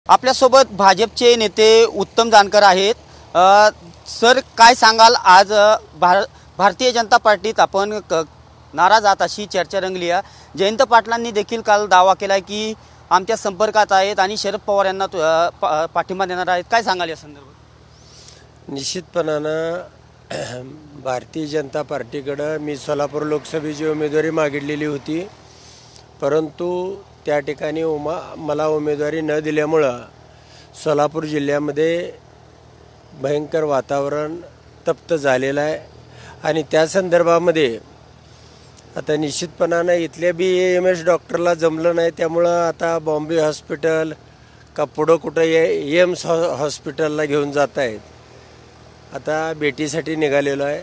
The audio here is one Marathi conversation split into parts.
आपल्यासोबत भाजपचे नेते उत्तम जानकर आहेत। सर काय सांगाल, आज भारतीय जनता पार्टीत आपण नाराज आहात अशी चर्चा रंगली आहे। जयंत पाटलांनी देखील काल दावा केला की आमच्या संपर्कात आहेत आणि शरद पवार यांना पाठिंबा देणार आहेत। काय सांगाल या संदर्भात? निश्चितपणाने भारतीय जनता पार्टीकडे मी सोलापूर लोकसभेची उमेदवारी मागितलेली होती, परंतु त्या ठिकाणी मला उमेदवारी न दिल्यामुळे सोलापूर जिल्ह्यामध्ये भयंकर वातावरण तप्त झालेलं आहे। आणि त्या संदर्भामध्ये आता निश्चितपणाने इथल्या BAMS डॉक्टरला जमलं नाही, त्यामुळं आता बॉम्बे हॉस्पिटल का पुढं कुठं एम्स हॉस्पिटलला घेऊन जात आहेत। आता भेटीसाठी निघालेलो आहे।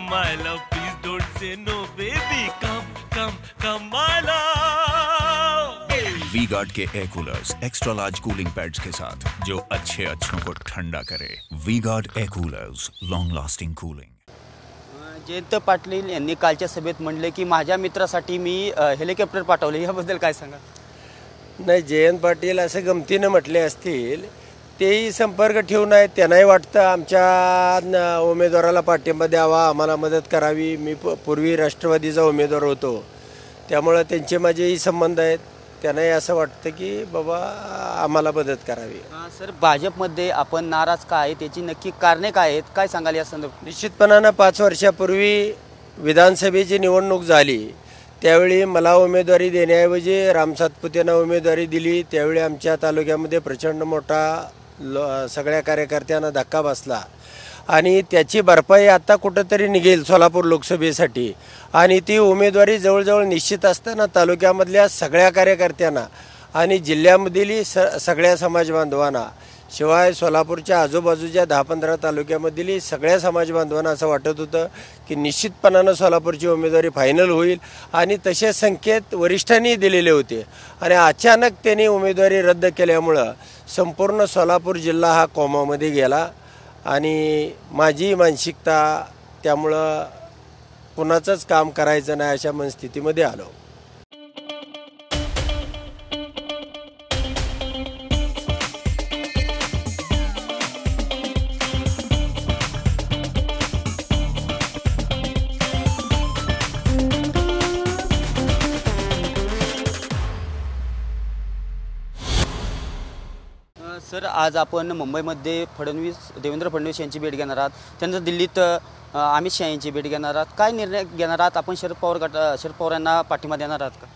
My love, please don't say no, baby. Come, my love. V-Guard के air coolers extra large cooling pads के साथ जो अच्छों को ठंडा करे। V-Guard air coolers, long lasting cooling. Jayant Patil यांनी कालच्या सभेत म्हणले की माझ्या मित्रासाठी मी हेलिकॉप्टर पाठवले, याबद्दल काय सांगा? नाही, जयंत पाटील असे गमतीने म्हटले असतील, तेही संपर्क ठेवून आहेत। त्यांनाही वाटतं आमच्या उमेदवाराला पाठिंबा द्यावा, आम्हाला मदत करावी। मी पूर्वी राष्ट्रवादीचा उमेदवार होतो, त्यामुळे त्यांचे माझेही संबंध आहेत। त्यांनाही असं वाटतं की बाबा आम्हाला मदत करावी। सर, भाजपमध्ये आपण नाराज का आहे, त्याची नक्की कारणे काय आहेत, काय सांगाल या संदर्भात? निश्चितपणाने 5 वर्षापूर्वी विधानसभेची निवडणूक झाली, त्यावेळी मला उमेदवारी देण्याऐवजी राम सातपुतेंना उमेदवारी दिली। त्यावेळी आमच्या तालुक्यामध्ये प्रचंड मोठा सगळ्या कार्यकर्त्यांना धक्का बसला आणि त्याची भरपाई आता कुठंतरी निघेल सोलापूर लोकसभेसाठी। आणि ती उमेदवारी जवळजवळ निश्चित असताना तालुक्यामधल्या सगळ्या कार्यकर्त्यांना आणि जिल्ह्यामधील सगळ्या समाज बांधवांना, शिवाय सोलापूरच्या आजूबाजूच्या 10-15 तालुक्यामधील सगळ्या समाज बांधवांना असं वाटत होतं की निश्चितपणानं सोलापूरची उमेदवारी फायनल होईल। आणि तसे संकेत वरिष्ठांनी दिलेले होते आणि अचानक त्यांनी उमेदवारी रद्द केल्यामुळं संपूर्ण सोलापूर जिल्हा हा कोमामध्ये गेला आणि माझी मानसिकता त्यामुळं कुणाचंच काम करायचं नाही अशा मनस्थितीमध्ये आलो। सर, आज आपण मुंबईमध्ये देवेंद्र फडणवीस यांची भेट घेणार आहात, त्यानंतर दिल्लीत अमित शहा यांची भेट घेणार आहात। काय निर्णय घेणार आहात? आपण शरद पवार यांना पाठिंबा देणार आहात का?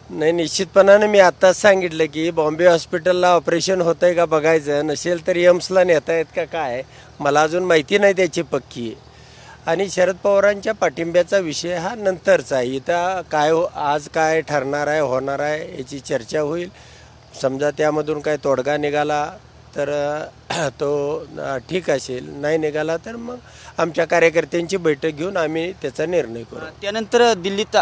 नाही, निश्चितपणाने मी आत्ताच सांगितलं की बॉम्बे हॉस्पिटलला ऑपरेशन होतं आहे का बघायचं, नसेल तर एम्सला नेता आहेत का काय, मला अजून माहिती नाही त्याची पक्की। आणि शरद पवारांच्या पाठिंब्याचा विषय हा नंतरचा आहे। इथं काय आज काय ठरणार आहे, होणार आहे याची चर्चा होईल। समजा त्यामधून काय तोडगा निघाला तर तो ठीक असेल, नाही निघाला तर मग आमच्या कार्यकर्त्यांची बैठक घेऊन आम्ही त्याचा निर्णय करू। त्यानंतर दिल्लीत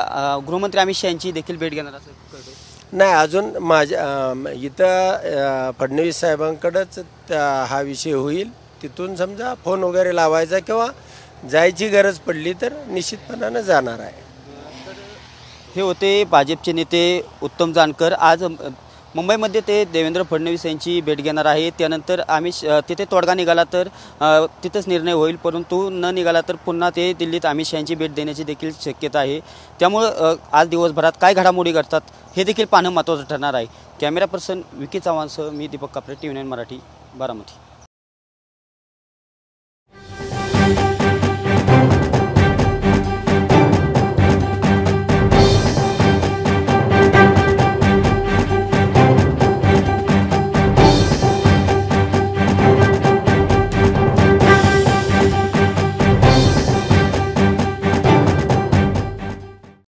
गृहमंत्री अमित शहा यांची देखील भेट घेणार असं नाही, अजून माझ्या इथं फडणवीस साहेबांकडेच हा विषय होईल। तिथून समजा फोन वगैरे लावायचा किंवा जायची गरज पडली तर निश्चितपणाने जाणार आहे। हे होते भाजपचे नेते उत्तम जानकर। आज मुंबईमध्ये ते देवेंद्र फडणवीस यांची भेट घेणार आहे। त्यानंतर तिथे तोडगा निघाला तर तिथंच निर्णय होईल, परंतु न निघाला तर पुन्हा ते दिल्लीत अमित शहा यांची भेट देण्याची देखील शक्यता आहे। त्यामुळं आज दिवसभरात काय घडामोडी घडतात हे देखील पाहणं महत्त्वाचं ठरणार आहे। कॅमेरा पर्सन विकी चव्हाणसह मी दीपक कापरे, TV9 मराठी, बारामती।